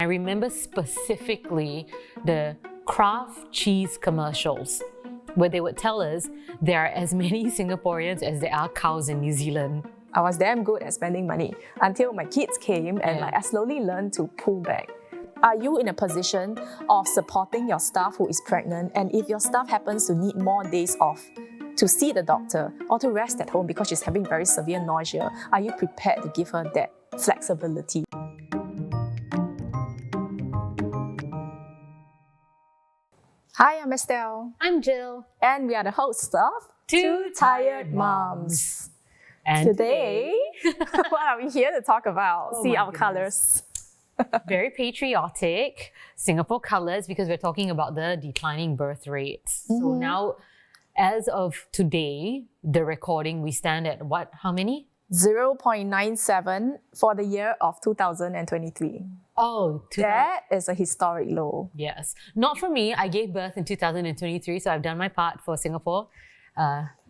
I remember specifically the Kraft cheese commercials where they would tell us there are as many Singaporeans as there are cows in New Zealand. I was damn good at spending money until my kids came and I slowly learned to pull back. Are you in a position of supporting your staff who is pregnant, and if your staff happens to need more days off to see the doctor or to rest at home because she's having very severe nausea, are you prepared to give her that flexibility? Hi, I'm Estelle. I'm Jill. And we are the hosts of Two Tired Moms. And today, what are we here to talk about? Oh See my our colours. very patriotic Singapore colours, because we're talking about the declining birth rates. So now, as of today, the recording, we stand at what? How many? 0.97 for the year of 2023. Oh, That is a historic low. yes. Not for me. I gave birth in 2023, so I've done my part for Singapore.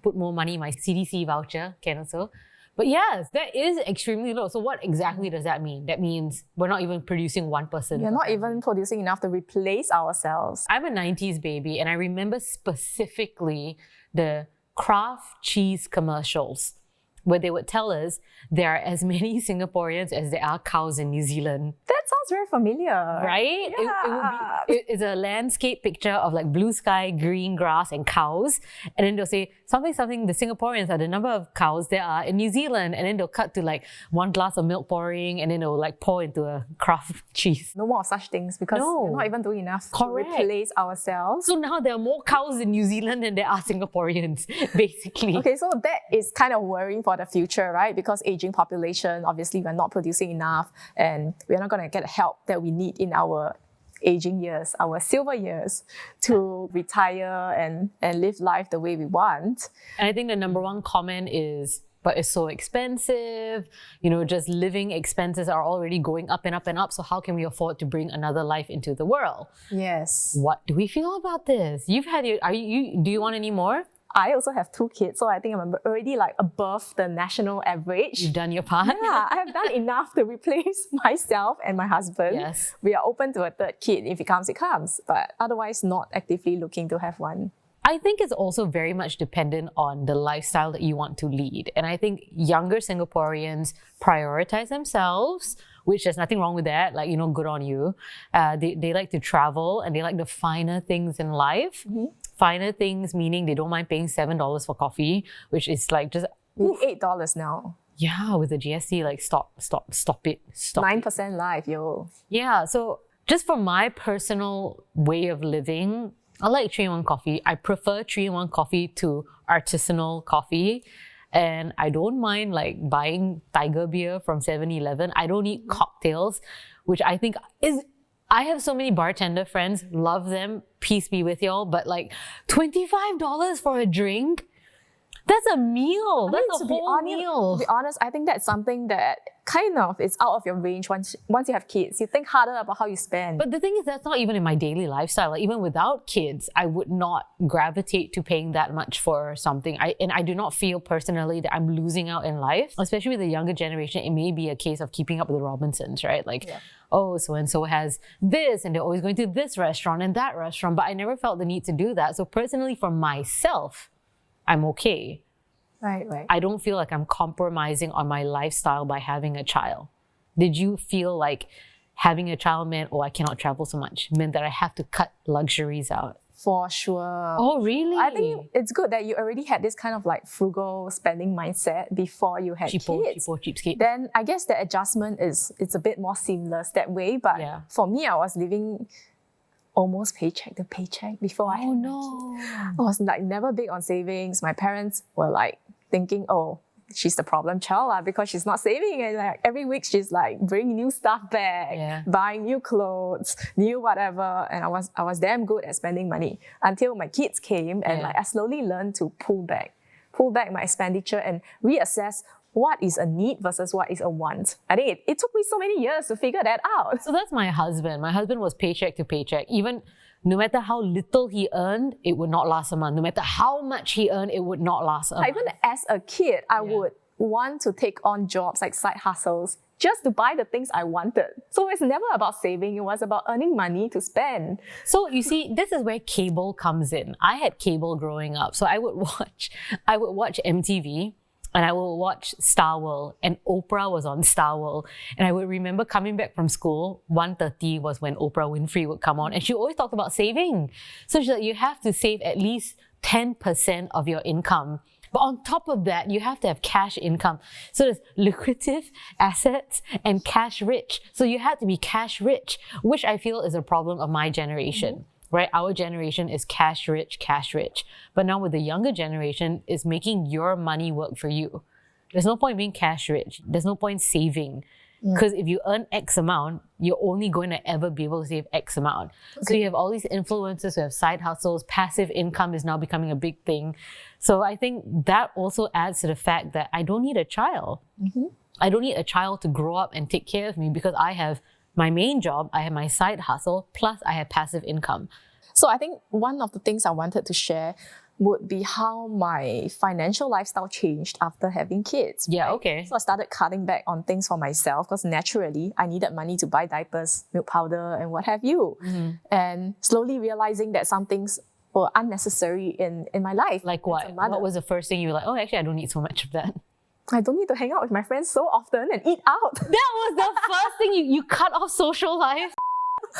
Put more money in my CDC voucher, can also. But yes, that is extremely low. So what exactly does that mean? That means we're not even producing one person. We're not even producing enough to replace ourselves. I'm a 90s baby, and I remember specifically the Kraft cheese commercials where they would tell us there are as many Singaporeans as there are cows in New Zealand. That sounds very familiar. Right? Yeah. It's a landscape picture of like blue sky, green grass, and cows. And then they'll say something, the Singaporeans are the number of cows there are in New Zealand. And then they'll cut to like one glass of milk pouring, and then they'll like pour into a Kraft cheese. No more of such things because we're not even doing enough Correct. to replace ourselves. So now there are more cows in New Zealand than there are Singaporeans, basically. Okay, so that is kind of worrying for the future, right? Because aging population, obviously we're not producing enough and we're not going to get help that we need in our aging years, our silver years, to retire and live life the way we want. And I think the number one comment is, but it's so expensive, you know, just living expenses are already going up and up and up. So how can we afford to bring another life into the world? Yes. What do we feel about this? You've had your, do you want any more? I also have 2 kids, so I think I'm already like above the national average. You've done your part? Yeah, I have done enough to replace myself and my husband. Yes. We are open to a 3rd kid. If it comes, it comes. But otherwise, not actively looking to have one. I think it's also very much dependent on the lifestyle that you want to lead. And I think younger Singaporeans prioritize themselves, which there's nothing wrong with that. Like, you know, good on you. They like to travel and they like the finer things in life. Finer things meaning they don't mind paying $7 for coffee, which is like just $8 now. Yeah, with the GST, like stop it. 9% life, yo. Yeah, so just for my personal way of living, I like 3-in-1 coffee. I prefer 3-in-1 coffee to artisanal coffee. And I don't mind like buying Tiger beer from 7-Eleven. I don't eat cocktails, which I think is... I have so many bartender friends, love them, peace be with y'all, but like $25 for a drink? That's a meal. That's a whole meal. To be honest, I think that's something that kind of is out of your range once you have kids. You think harder about how you spend. But the thing is, that's not even in my daily lifestyle. Like, even without kids, I would not gravitate to paying that much for something. I do not feel personally that I'm losing out in life. Especially with the younger generation, it may be a case of keeping up with the Robinsons, right? Like, oh, so-and-so has this, and they're always going to this restaurant and that restaurant. But I never felt the need to do that. So personally, for myself, I'm okay. Right. I don't feel like I'm compromising on my lifestyle by having a child. Did you feel like having a child meant, oh, I cannot travel so much, meant that I have to cut luxuries out? For sure. Oh, really? I think it's good that you already had this kind of like frugal spending mindset before you had kids. Cheapskate. Then I guess the adjustment it's a bit more seamless that way. But for me, I was living almost paycheck to paycheck before I had no. I was like never big on savings. My parents were like thinking, oh, she's the problem child because she's not saving, and like every week she's like bringing new stuff back, buying new clothes, new whatever, and I was damn good at spending money until my kids came and like I slowly learned to pull back my expenditure and reassess what is a need versus what is a want. I think it took me so many years to figure that out. So that's my husband. My husband was paycheck to paycheck. Even no matter how little he earned, it would not last a month. No matter how much he earned, it would not last a month. Even as a kid, I would want to take on jobs like side hustles just to buy the things I wanted. So it's never about saving, it was about earning money to spend. So you see, this is where cable comes in. I had cable growing up, so I would watch MTV, and I would watch Star World, and Oprah was on Star World. And I would remember coming back from school, 1:30 was when Oprah Winfrey would come on, and she always talked about saving. So she's like, you have to save at least 10% of your income. But on top of that, you have to have cash income. So there's lucrative assets and cash rich. So you have to be cash rich, which I feel is a problem of my generation, right? Our generation is cash rich. But now with the younger generation, is making your money work for you. There's no point being cash rich. There's no point saving. Because if you earn X amount, you're only going to ever be able to save X amount. Okay. So you have all these influencers who have side hustles. Passive income is now becoming a big thing. So I think that also adds to the fact that I don't need a child. I don't need a child to grow up and take care of me because I have my main job, I have my side hustle, plus I have passive income. So I think one of the things I wanted to share would be how my financial lifestyle changed after having kids. Yeah, right? okay. So I started cutting back on things for myself because naturally I needed money to buy diapers, milk powder, and what have you. And slowly realizing that some things were unnecessary in my life. Like what? What was the first thing you were like, oh, actually, I don't need so much of that? I don't need to hang out with my friends so often and eat out. That was the first thing you cut off social life?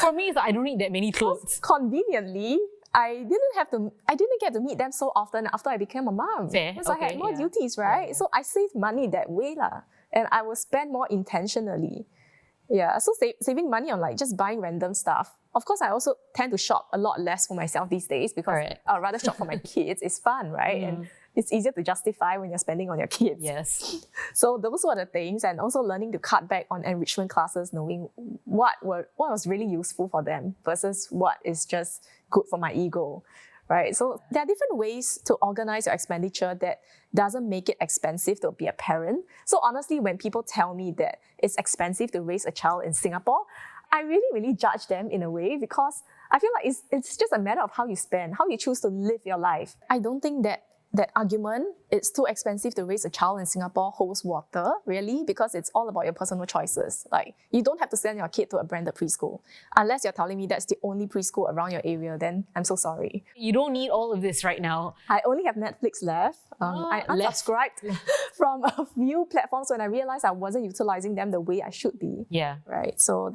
For me, it's like, I don't need that many clothes. Conveniently, I didn't get to meet them so often after I became a mom. Fair. Because I had more duties, right? Yeah. So I saved money that way lah. And I will spend more intentionally. Yeah, so saving money on like just buying random stuff. Of course, I also tend to shop a lot less for myself these days because I'd rather shop for my kids. It's fun, right? And it's easier to justify when you're spending on your kids. Yes. So those were the things, and also learning to cut back on enrichment classes, knowing what was really useful for them versus what is just good for my ego, right? So there are different ways to organize your expenditure that doesn't make it expensive to be a parent. So honestly, when people tell me that it's expensive to raise a child in Singapore, I really, really judge them in a way because I feel like it's just a matter of how you spend, how you choose to live your life. I don't think that argument, it's too expensive to raise a child in Singapore, holds water, really, because it's all about your personal choices. Like, you don't have to send your kid to a branded preschool. Unless you're telling me that's the only preschool around your area, then I'm so sorry. You don't need all of this right now. I only have Netflix left. I unsubscribed from a few platforms when I realized I wasn't utilizing them the way I should be. Yeah. Right. So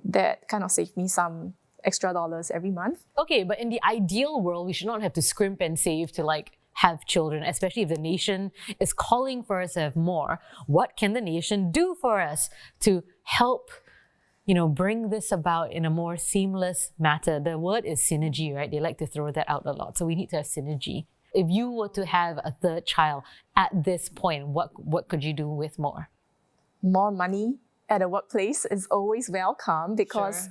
that kind of saved me some extra dollars every month. Okay, but in the ideal world, we should not have to scrimp and save to like have children, especially if the nation is calling for us to have more. What can the nation do for us to help, bring this about in a more seamless matter? The word is synergy, right? They like to throw that out a lot. So we need to have synergy. If you were to have a third child at this point, what could you do with more? More money at a workplace is always welcome because,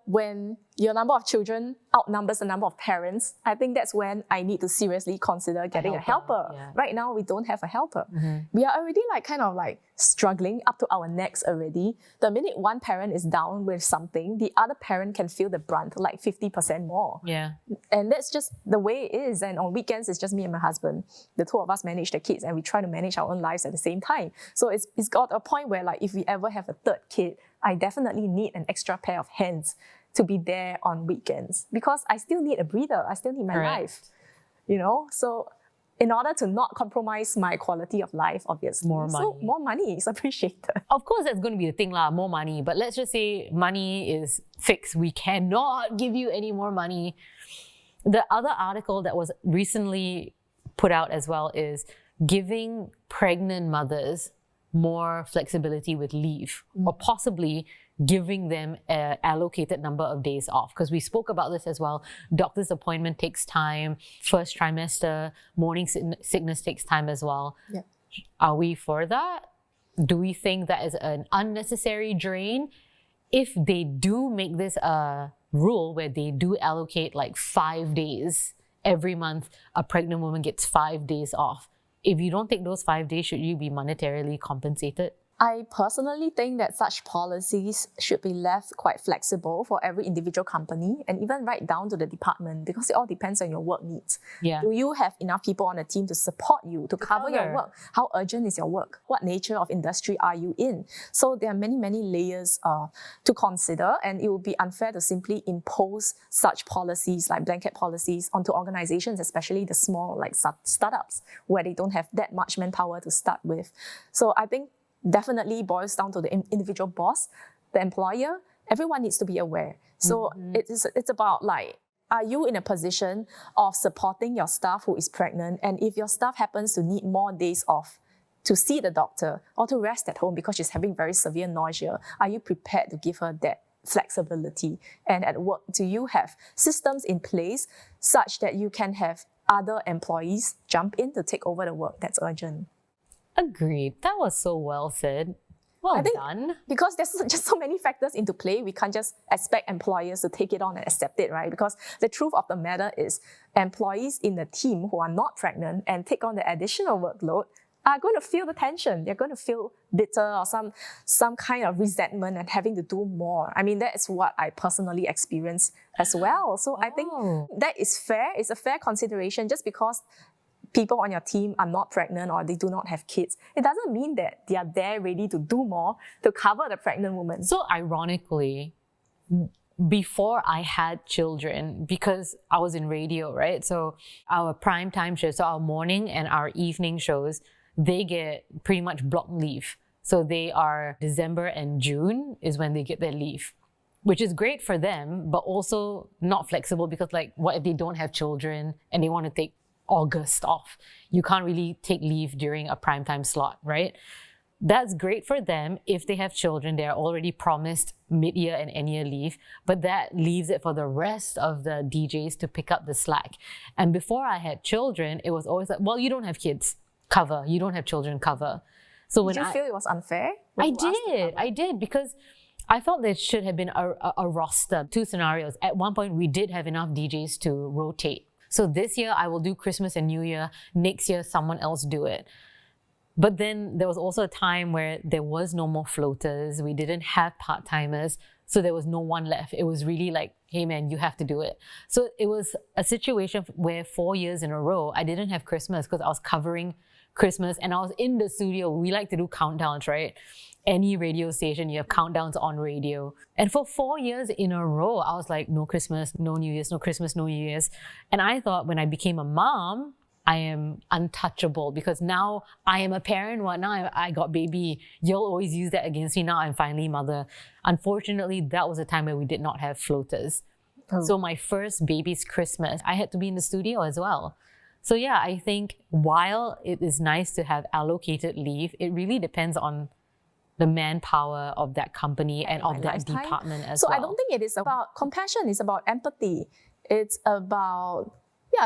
when your number of children outnumbers the number of parents, I think that's when I need to seriously consider getting a helper. Yeah. Right now, we don't have a helper. We are already kind of struggling up to our necks already. The minute one parent is down with something, the other parent can feel the brunt, 50% more. Yeah. And that's just the way it is. And on weekends, it's just me and my husband. The two of us manage the kids and we try to manage our own lives at the same time. So it's got a point where if we ever have a third kid, I definitely need an extra pair of hands to be there on weekends because I still need a breather. I still need my life, So in order to not compromise my quality of life, obviously. More money. So more money is appreciated. Of course, that's going to be the thing, more money. But let's just say money is fixed. We cannot give you any more money. The other article that was recently put out as well is giving pregnant mothers more flexibility with leave or possibly giving them an allocated number of days off. Because we spoke about this as well. Doctor's appointment takes time. First trimester, morning sickness takes time as well. Yeah. Are we for that? Do we think that is an unnecessary drain? If they do make this a rule where they do allocate 5 days every month, a pregnant woman gets 5 days off. If you don't take those 5 days, should you be monetarily compensated? I personally think that such policies should be left quite flexible for every individual company and even right down to the department, because it all depends on your work needs. Yeah. Do you have enough people on the team to support you, to cover your work? How urgent is your work? What nature of industry are you in? So there are many, many layers to consider, and it would be unfair to simply impose such policies like blanket policies onto organizations, especially the small like startups where they don't have that much manpower to start with. So I think definitely boils down to the individual boss, the employer. Everyone needs to be aware. So it's about like, are you in a position of supporting your staff who is pregnant? And if your staff happens to need more days off to see the doctor or to rest at home because she's having very severe nausea, are you prepared to give her that flexibility? And at work, do you have systems in place such that you can have other employees jump in to take over the work that's urgent? Agreed. That was so well said. Well done. Because there's just so many factors into play, we can't just expect employers to take it on and accept it, right? Because the truth of the matter is employees in the team who are not pregnant and take on the additional workload are going to feel the tension. They're going to feel bitter or some kind of resentment and having to do more. I mean, that is what I personally experienced as well. So I think that is fair. It's a fair consideration. Just because people on your team are not pregnant or they do not have kids, it doesn't mean that they are there ready to do more to cover the pregnant woman. So ironically, before I had children, because I was in radio, right? So our prime time shows, so our morning and our evening shows, they get pretty much block leave. So they are December and June is when they get their leave, which is great for them, but also not flexible because like, what if they don't have children and they want to take August off? You can't really take leave during a primetime slot, right? That's great for them if they have children. They're already promised mid-year and end-year leave, but that leaves it for the rest of the DJs to pick up the slack. And before I had children, it was always like, well, you don't have kids, cover. You don't have children, cover. So when Did you feel it was unfair? I did, because I felt there should have been a roster. Two scenarios. At one point, we did have enough DJs to rotate. So this year, I will do Christmas and New Year. Next year, someone else do it. But then there was also a time where there was no more floaters. We didn't have part-timers. So there was no one left. It was really like, hey man, you have to do it. So it was a situation where 4 years in a row, I didn't have Christmas because I was covering Christmas and I was in the studio. We like to do countdowns, right? Any radio station, you have countdowns on radio. And for 4 years in a row, I was like, no Christmas, no New Year's, no Christmas, no New Year's. And I thought when I became a mom, I am untouchable because now I am a parent. Well, now I got baby. You'll always use that against me. Now I'm finally mother. Unfortunately, that was a time where we did not have floaters. So my first baby's Christmas, I had to be in the studio as well. So yeah, I think while it is nice to have allocated leave, it really depends on the manpower of that company and of that department as well. So I don't think it is about compassion, it's about empathy. It's about,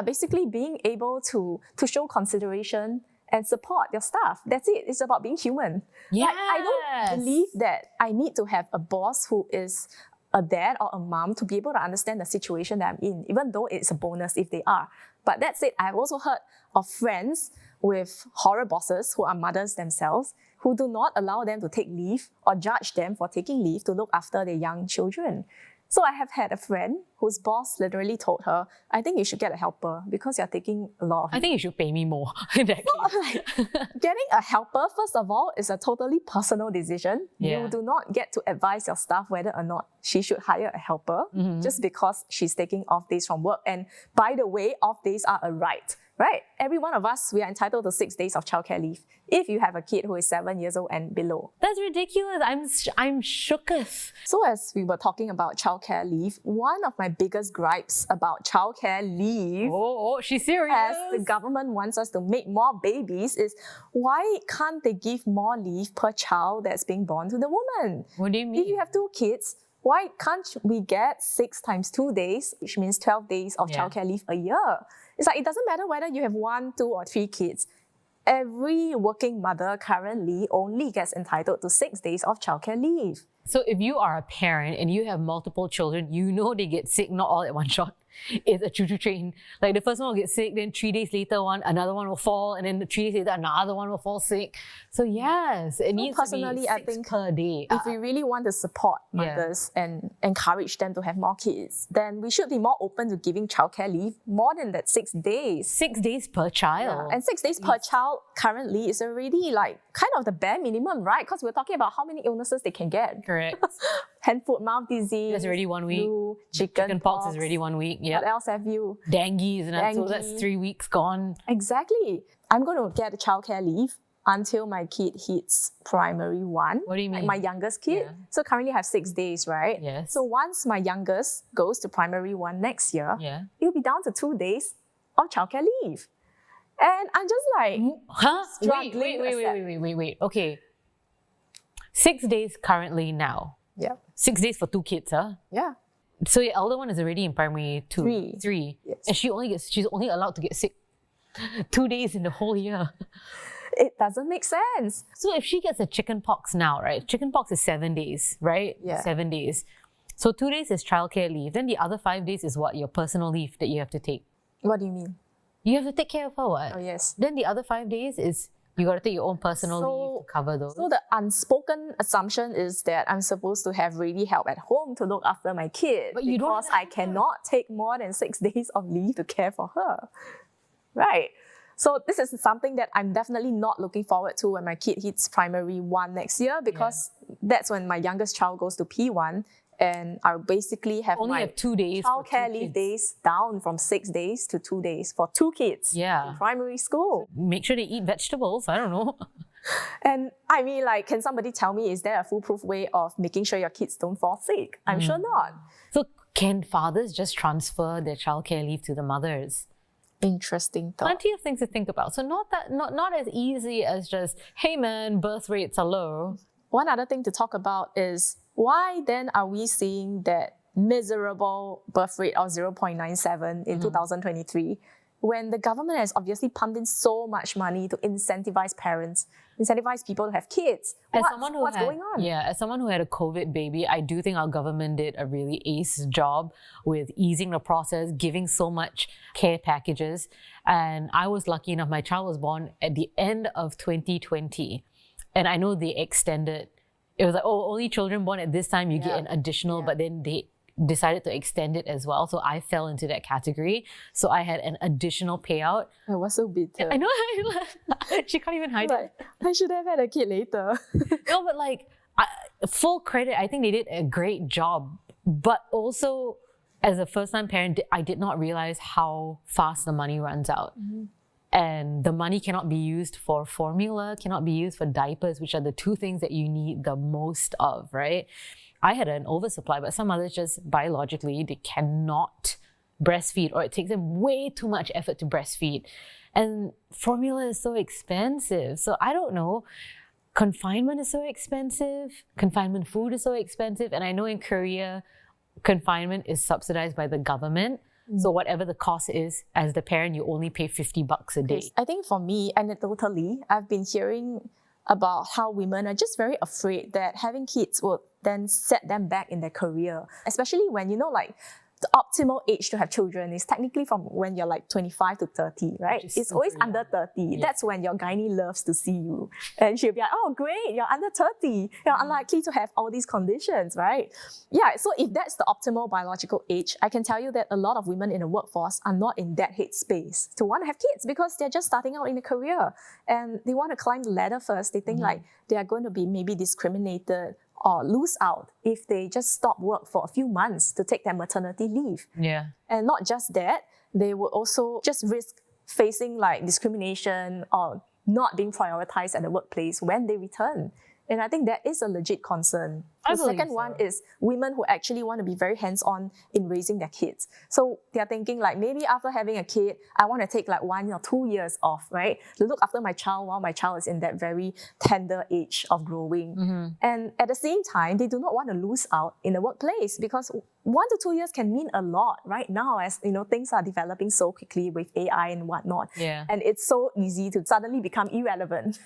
basically being able to show consideration and support your staff. That's it. It's about being human. Yes. Like, I don't believe that I need to have a boss who is a dad or a mom to be able to understand the situation that I'm in, even though it's a bonus if they are. But that said, I've also heard of friends with horror bosses who are mothers themselves who do not allow them to take leave or judge them for taking leave to look after their young children. So I have had a friend whose boss literally told her, I think you should get a helper because you're taking a lot of leave. I think you should pay me more in that case. Like, getting a helper, first of all, is a totally personal decision. Yeah. You do not get to advise your staff whether or not she should hire a helper just because she's taking off days from work. And by the way, off days are a right, right? Every one of us, we are entitled to 6 days of childcare leave if you have a kid who is 7 years old and below. That's ridiculous. I'm shooketh. So as we were talking about childcare leave, one of my biggest gripes about childcare leave, she's serious, as the government wants us to make more babies, is why can't they give more leave per child that's being born to the woman? What do you mean? If you have 2 kids, why can't we get 6 times 2 days, which means 12 days of childcare leave a year? It's like, it doesn't matter whether you have 1, 2 or 3 kids. Every working mother currently only gets entitled to 6 days of childcare leave. So if you are a parent and you have multiple children, you know they get sick not all at one shot. is a choo-choo train. Like the first one will get sick, then 3 days later another one will fall, and then 3 days later another one will fall sick. So yes, it needs personally, to be 6 per day. If we really want to support mothers and encourage them to have more kids, then we should be more open to giving childcare leave more than that 6 days. 6 days per child. And 6 days per child currently is already like kind of the bare minimum, right? Because we're talking about how many illnesses they can get. Correct. Hand, foot, mouth disease. That's already 1 week. Flu, chicken pox is already 1 week. Yeah. What else have you? Dengue, isn't it? So that's 3 weeks gone. Exactly. I'm going to get a childcare leave until my kid hits primary 1. What do you mean? Like my youngest kid. So currently I have 6 days, right? Yes. So once my youngest goes to primary 1 next year, it'll be down to 2 days of childcare leave. And I'm just like, struggling. Wait. Okay. 6 days currently now. Yeah. 6 days for 2 kids, huh? Yeah. So your elder one is already in primary 2. 3. Yes. And she's only allowed to get sick 2 days in the whole year. It doesn't make sense. So if she gets a chicken pox now, right? Chicken pox is 7 days, right? Yeah. 7 days. So 2 days is childcare leave. Then the other 5 days is what? Your personal leave that you have to take. What do you mean? You have to take care of her, what? Oh, yes. Then the other 5 days is you got to take your own personal leave to cover those. So the unspoken assumption is that I'm supposed to have really help at home to look after my kid. But you don't because I cannot take more than 6 days of leave to care for her. Right. So this is something that I'm definitely not looking forward to when my kid hits primary 1 next year, because that's when my youngest child goes to P1, and I'll basically have my 2 days childcare leave days down from 6 days to 2 days for 2 kids in primary school. Make sure they eat vegetables. I don't know. And I mean, like, can somebody tell me, is there a foolproof way of making sure your kids don't fall sick? I'm sure not. So can fathers just transfer their childcare leave to the mothers? Interesting thought. Plenty of things to think about. So not as easy as just, hey man, birth rates are low. One other thing to talk about is, why then are we seeing that miserable birth rate of 0.97 in 2023 when the government has obviously pumped in so much money to incentivize parents, incentivize people to have kids? What's going on? Yeah, as someone who had a COVID baby, I do think our government did a really ace job with easing the process, giving so much care packages. And I was lucky enough, my child was born at the end of 2020. And I know they extended. It was like, only children born at this time, you get an additional, but then they decided to extend it as well. So I fell into that category. So I had an additional payout. I was so bitter. I know, she can't even hide it. I should have had a kid later. No, but like, full credit, I think they did a great job. But also, as a first-time parent, I did not realize how fast the money runs out. And the money cannot be used for formula, cannot be used for diapers, which are the 2 things that you need the most of, right? I had an oversupply, but some others just biologically, they cannot breastfeed, or it takes them way too much effort to breastfeed. And formula is so expensive. So I don't know. Confinement is so expensive. Confinement food is so expensive. And I know in Korea, confinement is subsidized by the government. So whatever the cost is, as the parent, you only pay $50 a day. I think for me, anecdotally, I've been hearing about how women are just very afraid that having kids will then set them back in their career. Especially when, like, the optimal age to have children is technically from when you're like 25 to 30, right? It's always under 30. Yeah. That's when your gynae loves to see you. And she'll be like, oh, great, you're under 30. You're unlikely to have all these conditions, right? Yeah, so if that's the optimal biological age, I can tell you that a lot of women in the workforce are not in that headspace to want to have kids, because they're just starting out in a career and they want to climb the ladder first. They think like they are going to be maybe discriminated or lose out if they just stop work for a few months to take their maternity leave. Yeah. And not just that, they would also just risk facing like discrimination or not being prioritized at the workplace when they return. And I think that is a legit concern. The second one is women who actually want to be very hands-on in raising their kids. So they're thinking like, maybe after having a kid, I want to take like 1 or 2 years off, right? To look after my child while my child is in that very tender age of growing. And at the same time, they do not want to lose out in the workplace, because 1 to 2 years can mean a lot right now, as things are developing so quickly with AI and whatnot. Yeah. And it's so easy to suddenly become irrelevant.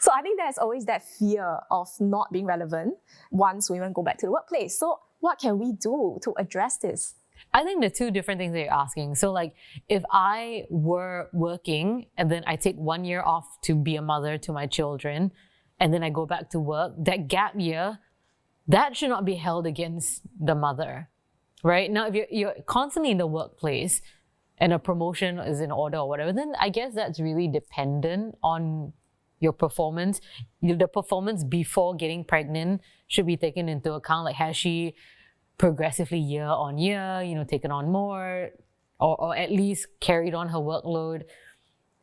So I think there's always that fear of not being relevant once women go back to the workplace. So what can we do to address this? I think the two different things that you're asking. So like if I were working and then I take 1 year off to be a mother to my children and then I go back to work, that gap year, that should not be held against the mother, right? Now, if you're constantly in the workplace and a promotion is in order or whatever, then I guess that's really dependent on your performance. The performance before getting pregnant should be taken into account. Like, has she progressively year on year, taken on more or at least carried on her workload?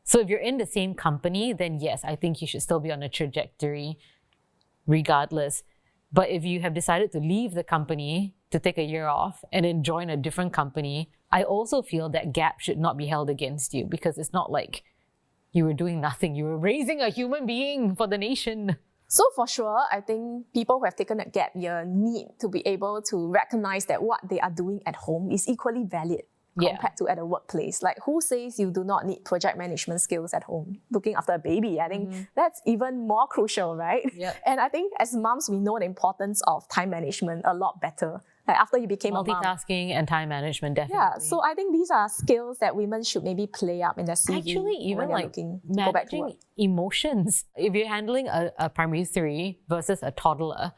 So if you're in the same company, then yes, I think you should still be on a trajectory regardless. But if you have decided to leave the company to take a year off and then join a different company, I also feel that gap should not be held against you, because it's not like you were doing nothing. You were raising a human being for the nation. So for sure, I think people who have taken a gap year need to be able to recognize that what they are doing at home is equally valid compared to at a workplace. Like, who says you do not need project management skills at home? Looking after a baby, I think that's even more crucial, right? Yep. And I think as moms, we know the importance of time management a lot better. Like after you became a mom. Multitasking and time management, definitely. Yeah, so I think these are skills that women should maybe play up in their CV. Actually, even like managing emotions. If you're handling a primary 3 versus a toddler,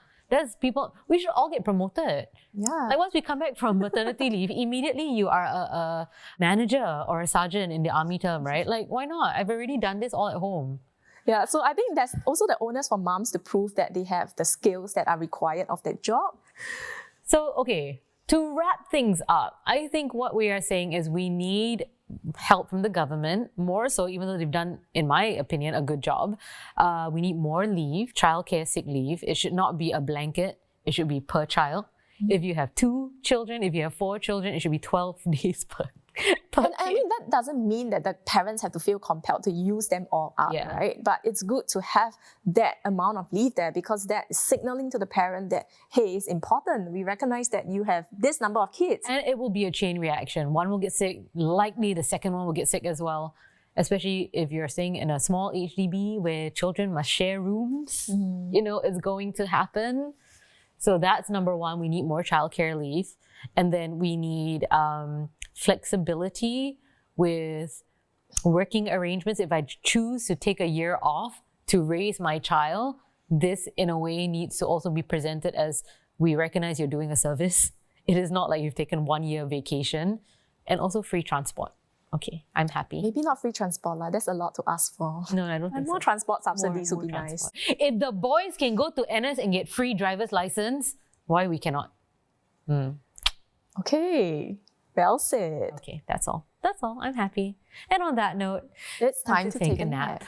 we should all get promoted. Yeah. Like once we come back from maternity leave, immediately you are a manager or a sergeant in the army term, right? Like, why not? I've already done this all at home. Yeah, so I think that's also the onus for moms to prove that they have the skills that are required of that job. So, okay, to wrap things up, I think what we are saying is we need help from the government, more so, even though they've done, in my opinion, a good job. We need more leave, childcare, sick leave. It should not be a blanket. It should be per child. If you have 2 children, if you have 4 children, it should be 12 days per and I mean, that doesn't mean that the parents have to feel compelled to use them all up, right? But it's good to have that amount of leave there, because that is signaling to the parent that, hey, it's important. We recognize that you have this number of kids. And it will be a chain reaction. One will get sick, likely the second one will get sick as well, especially if you're staying in a small HDB where children must share rooms. It's going to happen. So that's number one. We need more childcare leave. And then we need flexibility with working arrangements. If I choose to take a year off to raise my child, this in a way needs to also be presented as, we recognize you're doing a service. It is not like you've taken 1 year vacation. And also free transport. Okay, I'm happy. Maybe not free transport, that's a lot to ask for. No, I don't think more so. transport subsidies would be nice. If the boys can go to NS and get free driver's license, why we cannot? Okay, well said. Okay, that's all. I'm happy. And on that note, it's time to take a nap.